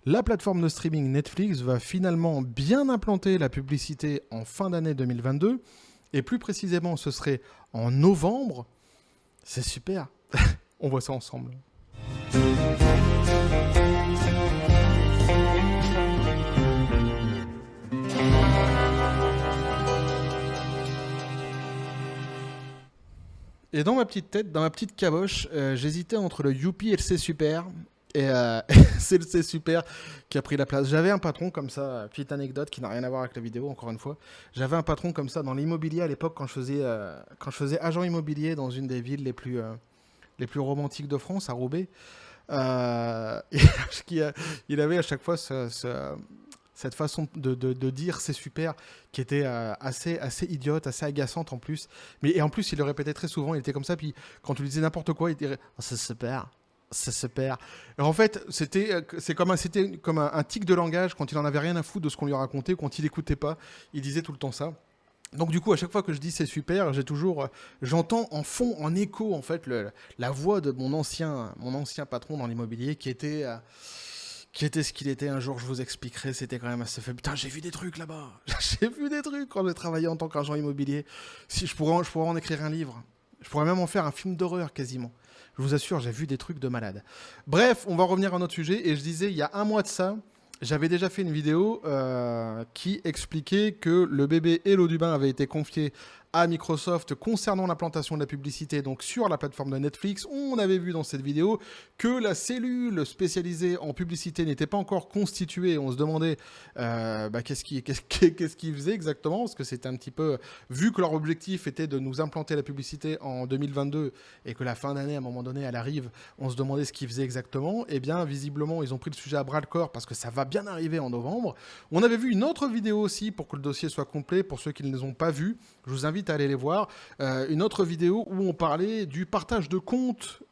La plateforme de streaming Netflix va finalement bien implanter la publicité en fin d'année 2022. Et plus précisément, ce serait en novembre. C'est super. On voit ça ensemble. Et dans ma petite tête, dans ma petite caboche, j'hésitais entre le Youpi et le C'est Super. Et c'est le C'est Super qui a pris la place. J'avais un patron comme ça, petite anecdote qui n'a rien à voir avec la vidéo, encore une fois. J'avais un patron comme ça dans l'immobilier à l'époque quand je faisais agent immobilier dans une des villes les plus romantiques de France, à Roubaix. Il avait à chaque fois cette façon de dire c'est super qui était assez idiote, assez agaçante en plus. Et en plus, il le répétait très souvent, il était comme ça, puis quand tu lui disais n'importe quoi, il dirait oh, c'est super. C'est super. Alors en fait, c'était comme un tic de langage quand il en avait rien à foutre de ce qu'on lui racontait, quand il écoutait pas, il disait tout le temps ça. Donc du coup, à chaque fois que je dis c'est super, j'entends en fond, en écho en fait, la voix de mon ancien patron dans l'immobilier qui était ce qu'il était un jour, je vous expliquerai, c'était quand même assez fait. Putain, j'ai vu des trucs là-bas. J'ai vu des trucs quand j'ai travaillé en tant qu'agent immobilier. Si je pourrais en écrire un livre. Je pourrais même en faire un film d'horreur quasiment. Je vous assure, j'ai vu des trucs de malade. Bref, on va revenir à notre sujet. Et je disais, il y a un mois de ça, j'avais déjà fait une vidéo qui expliquait que le bébé Hello du bain avait été confié à Microsoft concernant l'implantation de la publicité donc sur la plateforme de Netflix. On avait vu dans cette vidéo que la cellule spécialisée en publicité n'était pas encore constituée. On se demandait qu'est-ce qu'ils faisaient exactement, parce que c'était un petit peu... Vu que leur objectif était de nous implanter la publicité en 2022 et que la fin d'année, à un moment donné, elle arrive, on se demandait ce qu'ils faisaient exactement. Eh bien, visiblement, ils ont pris le sujet à bras-le-corps parce que ça va bien arriver en novembre. On avait vu une autre vidéo aussi pour que le dossier soit complet, pour ceux qui ne les ont pas vus. Je vous invite à aller les voir. Une autre vidéo où on parlait du partage de compte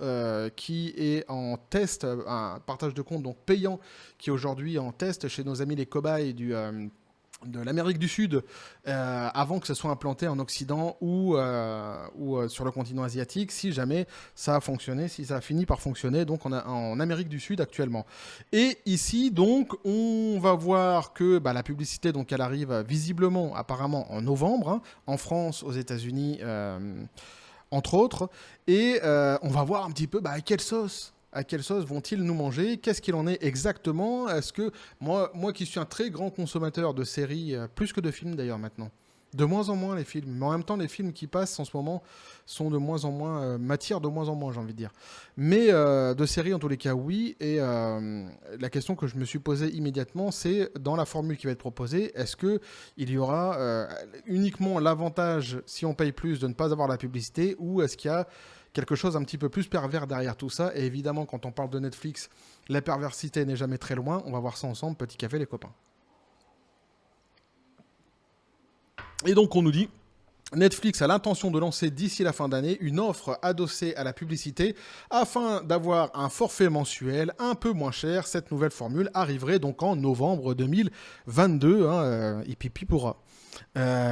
qui est en test, un partage de compte donc payant qui est aujourd'hui en test chez nos amis les cobayes de l'Amérique du Sud avant que ce soit implanté en Occident ou sur le continent asiatique, si jamais ça a fonctionné, si ça a fini par fonctionner donc en Amérique du Sud actuellement. Et ici donc on va voir que la publicité donc elle arrive visiblement apparemment en novembre hein, en France, aux États-Unis entre autres, et on va voir un petit peu à quelle sauce vont-ils nous manger? Qu'est-ce qu'il en est exactement? Est-ce que moi qui suis un très grand consommateur de séries, plus que de films d'ailleurs maintenant, de moins en moins les films, mais en même temps les films qui passent en ce moment sont de moins en moins, m'attirent de moins en moins j'ai envie de dire. Mais de séries en tous les cas oui, et la question que je me suis posée immédiatement c'est dans la formule qui va être proposée, est-ce qu'il y aura uniquement l'avantage si on paye plus de ne pas avoir la publicité, ou est-ce qu'il y a quelque chose un petit peu plus pervers derrière tout ça? Et évidemment, quand on parle de Netflix, la perversité n'est jamais très loin. On va voir ça ensemble, petit café les copains. Et donc on nous dit, Netflix a l'intention de lancer d'ici la fin d'année une offre adossée à la publicité afin d'avoir un forfait mensuel un peu moins cher. Cette nouvelle formule arriverait donc en novembre 2022. Hippie pourra.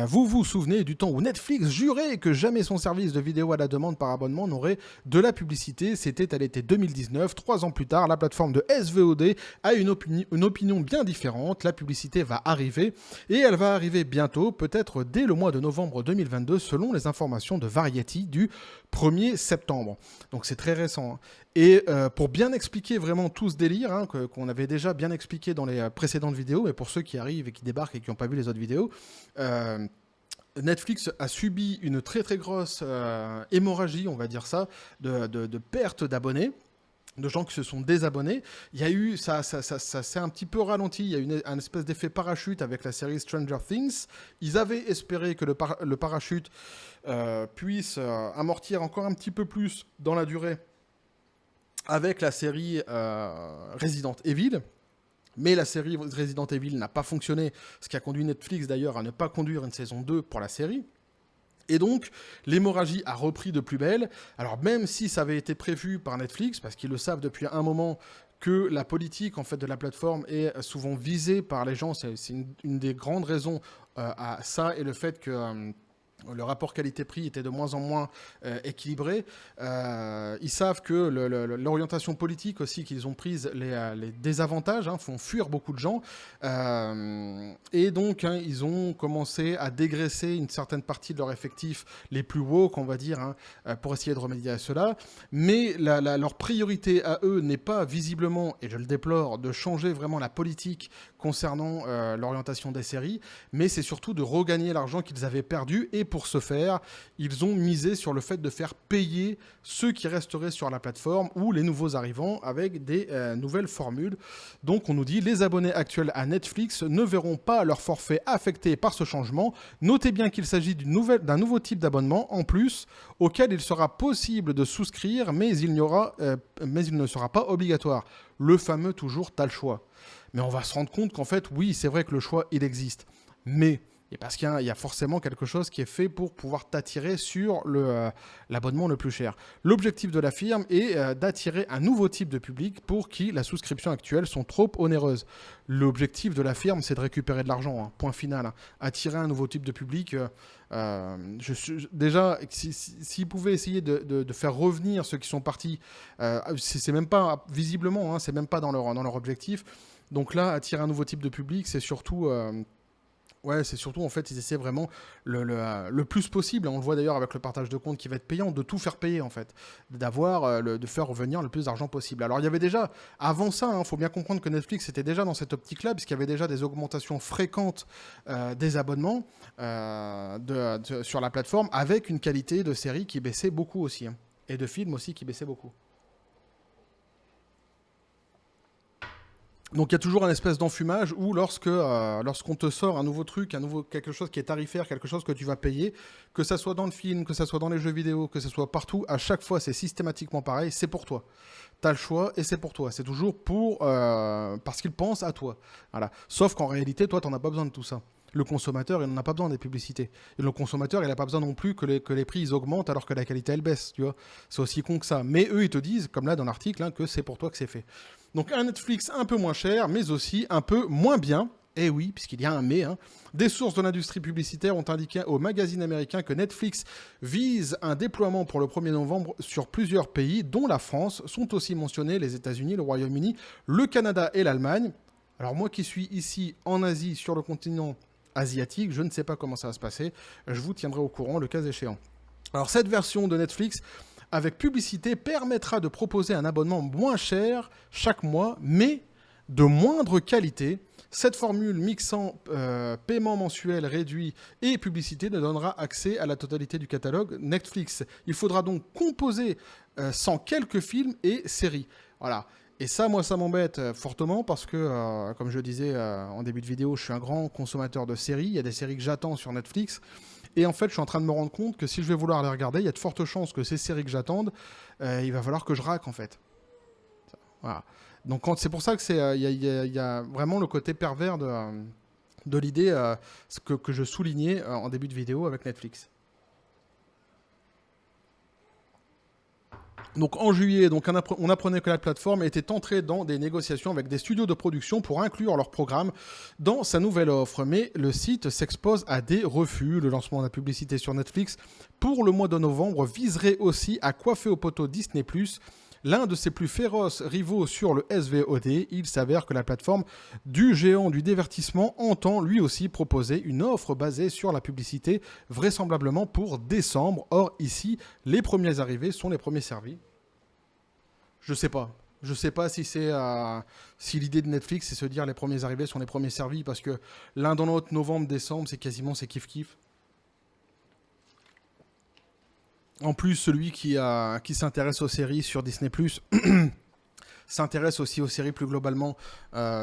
Vous vous souvenez du temps où Netflix jurait que jamais son service de vidéo à la demande par abonnement n'aurait de la publicité? C'était à l'été 2019. 3 ans plus tard, la plateforme de SVOD a une opinion bien différente. La publicité va arriver, et elle va arriver bientôt, peut-être dès le mois de novembre 2022, selon les informations de Variety du 1er septembre. Donc c'est très récent. Et pour bien expliquer vraiment tout ce délire, hein, qu'on avait déjà bien expliqué dans les précédentes vidéos, mais pour ceux qui arrivent et qui débarquent et qui n'ont pas vu les autres vidéos, Netflix a subi une très très grosse hémorragie, on va dire ça, de perte d'abonnés, de gens qui se sont désabonnés. Il y a eu, ça s'est un petit peu ralenti, il y a eu un espèce d'effet parachute avec la série Stranger Things. Ils avaient espéré que le parachute puisse amortir encore un petit peu plus dans la durée avec la série Resident Evil. Mais la série Resident Evil n'a pas fonctionné, ce qui a conduit Netflix d'ailleurs à ne pas conduire une saison 2 pour la série. Et donc, l'hémorragie a repris de plus belle. Alors même si ça avait été prévu par Netflix, parce qu'ils le savent depuis un moment que la politique en fait, de la plateforme est souvent visée par les gens, c'est une des grandes raisons à ça, et le fait que... le rapport qualité-prix était de moins en moins équilibré. Ils savent que l'orientation politique aussi qu'ils ont prise, les désavantages font fuir beaucoup de gens. Et donc, ils ont commencé à dégraisser une certaine partie de leur effectif, les plus woke, on va dire, pour essayer de remédier à cela. Mais leur priorité à eux n'est pas visiblement, et je le déplore, de changer vraiment la politique concernant l'orientation des séries, mais c'est surtout de regagner l'argent qu'ils avaient perdu. Et pour ce faire, ils ont misé sur le fait de faire payer ceux qui resteraient sur la plateforme ou les nouveaux arrivants avec des nouvelles formules. Donc on nous dit les abonnés actuels à Netflix ne verront pas leur forfait affecté par ce changement. Notez bien qu'il s'agit d'un nouveau type d'abonnement en plus auquel il sera possible de souscrire, mais il ne sera pas obligatoire. Le fameux toujours t'as le choix. Mais on va se rendre compte qu'en fait, oui, c'est vrai que le choix, il existe. Mais et parce qu'il y a forcément quelque chose qui est fait pour pouvoir t'attirer sur l'abonnement le plus cher. L'objectif de la firme est d'attirer un nouveau type de public pour qui la souscription actuelle sont trop onéreuses. L'objectif de la firme, c'est de récupérer de l'argent, point final. Attirer un nouveau type de public. Déjà, s'ils pouvaient essayer de faire revenir ceux qui sont partis, c'est même pas, visiblement, c'est même pas dans leur objectif. Donc là, attirer un nouveau type de public, c'est surtout... c'est surtout en fait ils essaient vraiment le plus possible. On le voit d'ailleurs avec le partage de compte qui va être payant, de tout faire payer en fait, de faire revenir le plus d'argent possible. Alors il y avait déjà avant ça, faut bien comprendre que Netflix était déjà dans cette optique-là puisqu'il y avait déjà des augmentations fréquentes des abonnements sur la plateforme avec une qualité de série qui baissait beaucoup aussi et de films aussi qui baissaient beaucoup. Donc il y a toujours un espèce d'enfumage où lorsqu'on te sort un nouveau truc, quelque chose qui est tarifaire, quelque chose que tu vas payer, que ça soit dans le film, que ça soit dans les jeux vidéo, que ça soit partout, à chaque fois c'est systématiquement pareil, c'est pour toi. T'as le choix et c'est pour toi. C'est toujours parce qu'ils pensent à toi. Voilà. Sauf qu'en réalité, toi, t'en as pas besoin de tout ça. Le consommateur, il n'en a pas besoin des publicités. Et le consommateur, il n'a pas besoin non plus que les prix ils augmentent alors que la qualité, elle baisse. Tu vois, c'est aussi con que ça. Mais eux, ils te disent, comme là dans l'article, que c'est pour toi que c'est fait. Donc un Netflix un peu moins cher, mais aussi un peu moins bien. Eh oui, puisqu'il y a un mais. Des sources de l'industrie publicitaire ont indiqué au magazine américain que Netflix vise un déploiement pour le 1er novembre sur plusieurs pays, dont la France. Sont aussi mentionnés les États-Unis, le Royaume-Uni, le Canada et l'Allemagne. Alors moi qui suis ici en Asie, sur le continent asiatique, je ne sais pas comment ça va se passer. Je vous tiendrai au courant le cas échéant. Alors cette version de Netflix avec publicité permettra de proposer un abonnement moins cher chaque mois, mais de moindre qualité. Cette formule mixant paiement mensuel réduit et publicité ne donnera accès à la totalité du catalogue Netflix. Il faudra donc composer sans quelques films et séries. Voilà. Et ça, moi, ça m'embête fortement parce que, comme je le disais en début de vidéo, je suis un grand consommateur de séries. Il y a des séries que j'attends sur Netflix. Et en fait, je suis en train de me rendre compte que si je vais vouloir les regarder, il y a de fortes chances que ces séries que j'attende, il va falloir que je raque, en fait. Voilà. Donc c'est pour ça que y a vraiment le côté pervers de l'idée que je soulignais en début de vidéo avec Netflix. Donc en juillet, on apprenait que la plateforme était entrée dans des négociations avec des studios de production pour inclure leur programme dans sa nouvelle offre. Mais le site s'expose à des refus. Le lancement de la publicité sur Netflix pour le mois de novembre viserait aussi à coiffer au poteau Disney+, l'un de ses plus féroces rivaux sur le SVOD. Il s'avère que la plateforme du géant du divertissement entend lui aussi proposer une offre basée sur la publicité, vraisemblablement pour décembre. Or, ici, les premiers arrivés sont les premiers servis. Je sais pas. Je sais pas si si l'idée de Netflix, c'est se dire les premiers arrivés sont les premiers servis, parce que l'un dans l'autre, novembre, décembre, c'est kiff-kiff. En plus, celui qui s'intéresse aux séries sur Disney+, s'intéresse aussi aux séries plus globalement.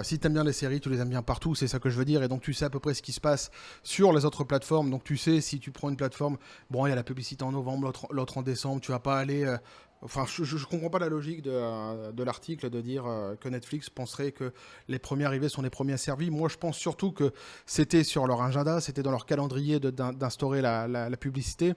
Si tu aimes bien les séries, tu les aimes bien partout, c'est ça que je veux dire. Et donc tu sais à peu près ce qui se passe sur les autres plateformes. Donc tu sais, si tu prends une plateforme, bon, il y a la publicité en novembre, l'autre en décembre, tu vas pas aller... Enfin, je comprends pas la logique de l'article de dire que Netflix penserait que les premiers arrivés sont les premiers servis. Moi, je pense surtout que c'était sur leur agenda, c'était dans leur calendrier d'instaurer la publicité.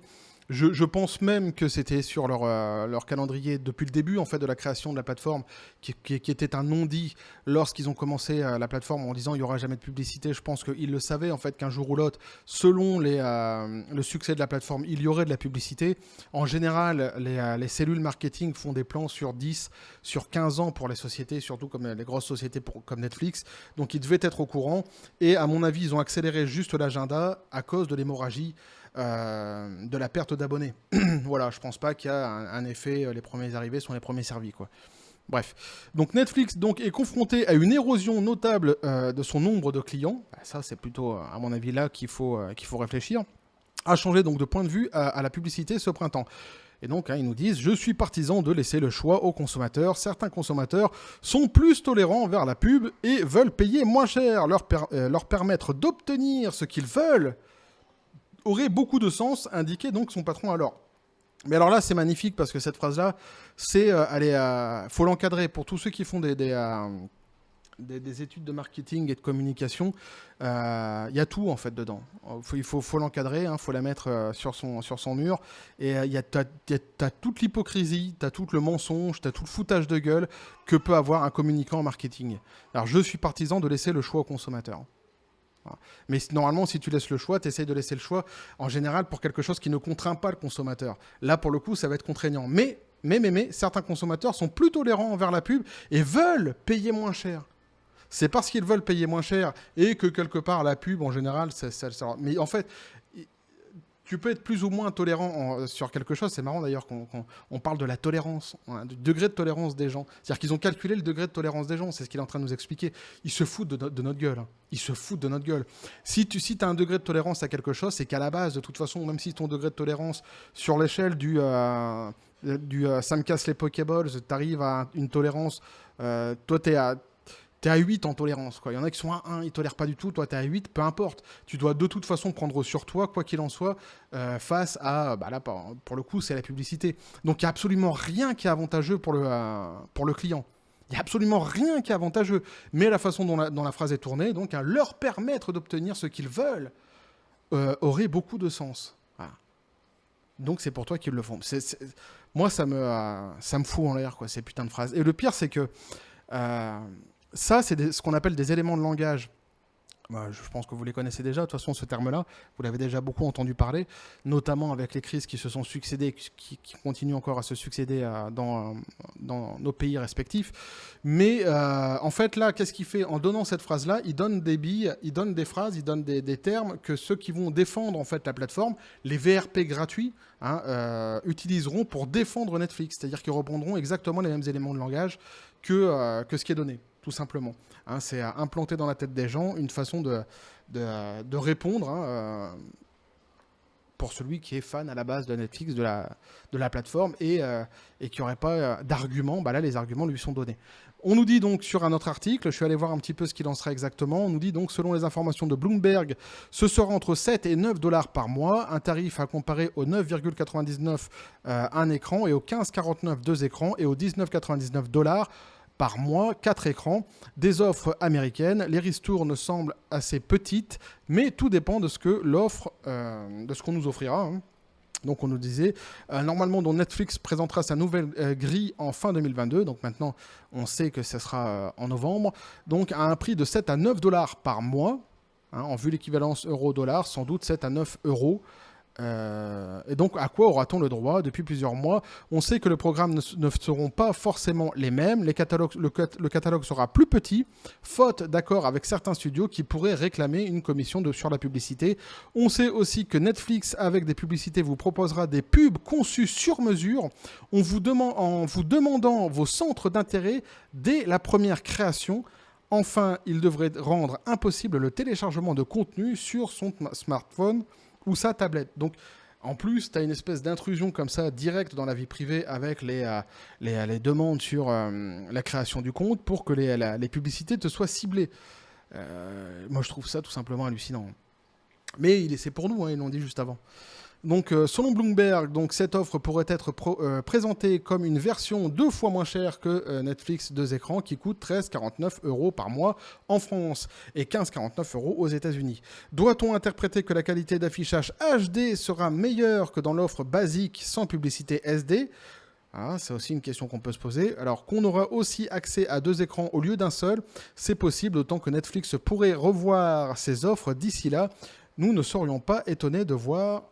Je pense même que c'était sur leur calendrier depuis le début en fait de la création de la plateforme, qui était un non-dit lorsqu'ils ont commencé la plateforme en disant il n'y aura jamais de publicité. Je pense qu'ils le savaient en fait qu'un jour ou l'autre, selon le succès de la plateforme, il y aurait de la publicité. En général, les cellules marketing font des plans sur 10, sur 15 ans pour les sociétés, surtout comme les grosses sociétés comme Netflix. Donc ils devaient être au courant. Et à mon avis, ils ont accéléré juste l'agenda à cause de l'hémorragie de la perte d'abonnés. Voilà, je pense pas qu'il y a un effet les premiers arrivés sont les premiers servis, quoi. Bref, donc Netflix est confronté à une érosion notable de son nombre de clients. Ça, c'est plutôt, à mon avis, là qu'il faut réfléchir. A changé donc de point de vue à la publicité ce printemps. Et donc, ils nous disent « Je suis partisan de laisser le choix aux consommateurs. Certains consommateurs sont plus tolérants envers la pub et veulent payer moins cher. Leur permettre d'obtenir ce qu'ils veulent aurait beaucoup de sens, indiquait donc son patron alors. » Mais alors là, c'est magnifique parce que cette phrase-là, faut l'encadrer pour tous ceux qui font des études de marketing et de communication. Il y a tout en fait dedans. Il faut l'encadrer, faut la mettre sur son mur. Et t'as toute l'hypocrisie, t'as tout le mensonge, t'as tout le foutage de gueule que peut avoir un communicant en marketing. Alors je suis partisan de laisser le choix au consommateur. Mais normalement, si tu laisses le choix, tu essayes de laisser le choix, en général, pour quelque chose qui ne contraint pas le consommateur. Là, pour le coup, ça va être contraignant. Mais certains consommateurs sont plus tolérants envers la pub et veulent payer moins cher. C'est parce qu'ils veulent payer moins cher et que, quelque part, la pub, en général, mais en fait, tu peux être plus ou moins tolérant sur quelque chose. C'est marrant d'ailleurs qu'on parle de la tolérance, du degré de tolérance des gens. C'est-à-dire qu'ils ont calculé le degré de tolérance des gens. C'est ce qu'il est en train de nous expliquer. Ils se foutent de notre gueule. Ils se foutent de notre gueule. Si tu as un degré de tolérance à quelque chose, c'est qu'à la base, de toute façon, même si ton degré de tolérance sur l'échelle du ça me casse les Pokéballs, tu arrives à une tolérance, toi, t'es à 8 en tolérance, quoi. Il y en a qui sont à 1, ils tolèrent pas du tout. Toi, t'es à 8, peu importe. Tu dois de toute façon prendre sur toi, quoi qu'il en soit, face à... là, pour le coup, c'est la publicité. Donc, il n'y a absolument rien qui est avantageux pour le client. Il n'y a absolument rien qui est avantageux. Mais la façon dont la phrase est tournée, donc, leur permettre d'obtenir ce qu'ils veulent, aurait beaucoup de sens. Voilà. Donc, c'est pour toi qu'ils le font. Moi, ça me fout en l'air, quoi, ces putains de phrases. Et le pire, c'est que... ça, c'est ce qu'on appelle des éléments de langage. Je pense que vous les connaissez déjà. De toute façon, ce terme-là, vous l'avez déjà beaucoup entendu parler, notamment avec les crises qui se sont succédées, qui continuent encore à se succéder dans nos pays respectifs. Mais en fait, là, qu'est-ce qu'il fait ? En donnant cette phrase-là, il donne des billes, il donne des phrases, il donne des termes que ceux qui vont défendre en fait la plateforme, les VRP gratuits, utiliseront pour défendre Netflix. C'est-à-dire qu'ils reprendront exactement les mêmes éléments de langage que ce qui est donné, tout simplement. C'est à implanter dans la tête des gens une façon de répondre pour celui qui est fan à la base de Netflix, de la plateforme, et qui n'aurait pas d'arguments. Là, les arguments lui sont donnés. On nous dit donc sur un autre article, je suis allé voir un petit peu ce qu'il en sera exactement, on nous dit donc selon les informations de Bloomberg, ce sera entre 7 et 9 $ par mois, un tarif à comparer aux 9,99 un écran et aux 15,49 deux écrans et aux 19,99 $ par mois, 4 écrans, des offres américaines. Les ristournes semblent assez petites, mais tout dépend de ce que l'offre, de ce qu'on nous offrira. Donc on nous disait, normalement donc Netflix présentera sa nouvelle grille en fin 2022, donc maintenant on sait que ce sera en novembre, donc à un prix de 7 à 9 $ par mois, en vue l'équivalence euro-dollar, sans doute 7 à 9 €. Et donc, à quoi aura-t-on le droit ? Depuis plusieurs mois, on sait que les programmes ne seront pas forcément les mêmes. Le catalogue sera plus petit, faute d'accord avec certains studios qui pourraient réclamer une commission sur la publicité. On sait aussi que Netflix, avec des publicités, vous proposera des pubs conçues sur mesure en vous demandant vos centres d'intérêt dès la première création. Enfin, il devrait rendre impossible le téléchargement de contenu sur son smartphone ou sa tablette. Donc, en plus, tu as une espèce d'intrusion comme ça, directe dans la vie privée, avec les demandes sur la création du compte pour que les publicités te soient ciblées. Moi, je trouve ça tout simplement hallucinant. Mais c'est pour nous, ils l'ont dit juste avant. Donc, selon Bloomberg, donc, cette offre pourrait être présentée comme une version 2 fois moins chère que Netflix 2 écrans qui coûte 13,49 € par mois en France et 15,49 € aux États-Unis. Doit-on interpréter que la qualité d'affichage HD sera meilleure que dans l'offre basique sans publicité SD ? Ah, c'est aussi une question qu'on peut se poser. Alors qu'on aura aussi accès à 2 écrans au lieu d'un seul, c'est possible, d'autant que Netflix pourrait revoir ses offres d'ici là. Nous ne serions pas étonnés de voir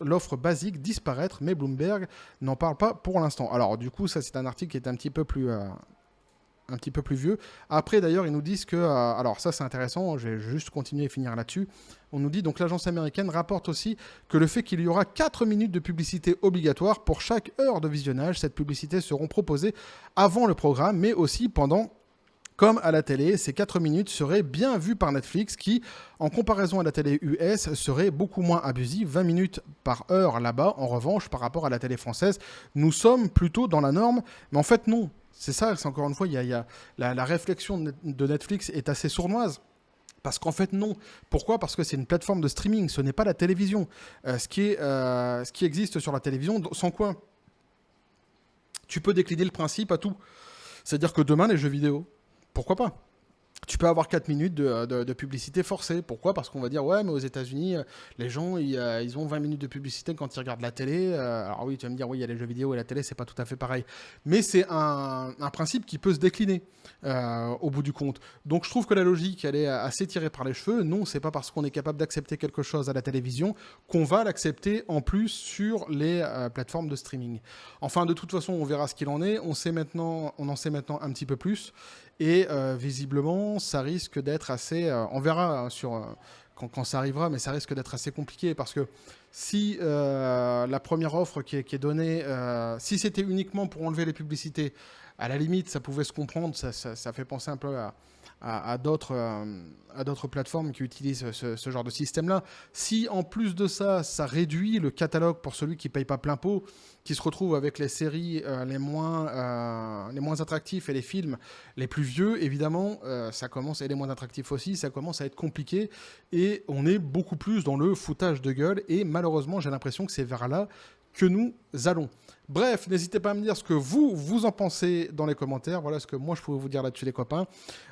l'offre basique disparaître, mais Bloomberg n'en parle pas pour l'instant. Alors du coup, ça c'est un article qui est un petit peu plus vieux. Après d'ailleurs, ils nous disent que, alors ça c'est intéressant, je vais juste continuer et finir là-dessus. On nous dit donc l'agence américaine rapporte aussi que le fait qu'il y aura 4 minutes de publicité obligatoire pour chaque heure de visionnage, cette publicité seront proposées avant le programme, mais aussi pendant. Comme à la télé, ces 4 minutes seraient bien vues par Netflix qui, en comparaison à la télé US, serait beaucoup moins abusive, 20 minutes par heure là-bas. En revanche, par rapport à la télé française, nous sommes plutôt dans la norme, mais en fait non. C'est ça, c'est encore une fois, la réflexion de Netflix est assez sournoise. Parce qu'en fait, non. Pourquoi ? Parce que c'est une plateforme de streaming, ce n'est pas la télévision. Ce qui existe sur la télévision, sans quoi tu peux décliner le principe à tout. C'est-à-dire que demain, les jeux vidéo, pourquoi pas ? Tu peux avoir 4 minutes de publicité forcée. Pourquoi ? Parce qu'on va dire, ouais, mais aux États-Unis, les gens, ils ont 20 minutes de publicité quand ils regardent la télé. Alors oui, tu vas me dire, oui, il y a les jeux vidéo et la télé, c'est pas tout à fait pareil. Mais c'est un principe qui peut se décliner au bout du compte. Donc je trouve que la logique, elle est assez tirée par les cheveux. Non, c'est pas parce qu'on est capable d'accepter quelque chose à la télévision qu'on va l'accepter en plus sur les plateformes de streaming. Enfin, de toute façon, on verra ce qu'il en est. On en sait maintenant un petit peu plus. Et visiblement, ça risque d'être assez... on verra quand ça arrivera, mais ça risque d'être assez compliqué parce que si la première offre qui est donnée, si c'était uniquement pour enlever les publicités, à la limite, ça pouvait se comprendre, ça fait penser un peu à d'autres plateformes qui utilisent ce genre de système-là. Si en plus de ça, ça réduit le catalogue pour celui qui ne paye pas plein pot, qui se retrouve avec les séries les moins attractifs et les films les plus vieux, évidemment, ça commence, et les moins attractifs aussi, ça commence à être compliqué et on est beaucoup plus dans le foutage de gueule et malheureusement, j'ai l'impression que c'est vers là que nous allons. Bref, n'hésitez pas à me dire ce que vous en pensez dans les commentaires. Voilà ce que moi je pouvais vous dire là-dessus les copains.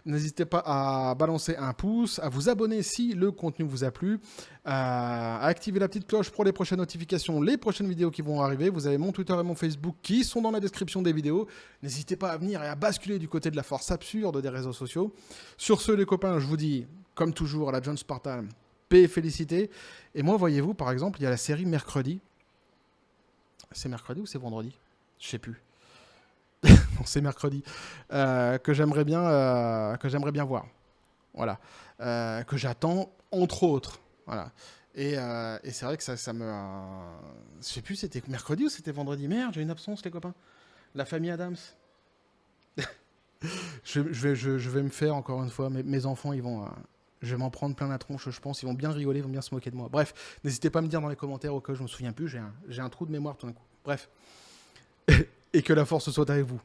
N'hésitez pas à balancer un pouce, à vous abonner si le contenu vous a plu, à activer la petite cloche pour les prochaines notifications, les prochaines vidéos qui vont arriver. Vous avez mon Twitter et mon Facebook qui sont dans la description des vidéos. N'hésitez pas à venir et à basculer du côté de la force absurde des réseaux sociaux. Sur ce les copains, je vous dis, comme toujours à la John Spartan, paix et félicité. Et moi, voyez-vous, par exemple, il y a la série Mercredi. C'est mercredi ou c'est vendredi ? Je sais plus. Non, c'est mercredi. Que j'aimerais bien voir. Voilà. Que j'attends, entre autres. Voilà. Et c'est vrai que ça me... je sais plus, c'était mercredi ou c'était vendredi ? Merde, j'ai une absence, les copains. La famille Adams. je vais me faire, encore une fois, mes enfants, ils vont... je vais m'en prendre plein la tronche, je pense. Ils vont bien rigoler, ils vont bien se moquer de moi. Bref, n'hésitez pas à me dire dans les commentaires au cas où je me souviens plus. J'ai un trou de mémoire tout d'un coup. Bref. Et que la force soit avec vous.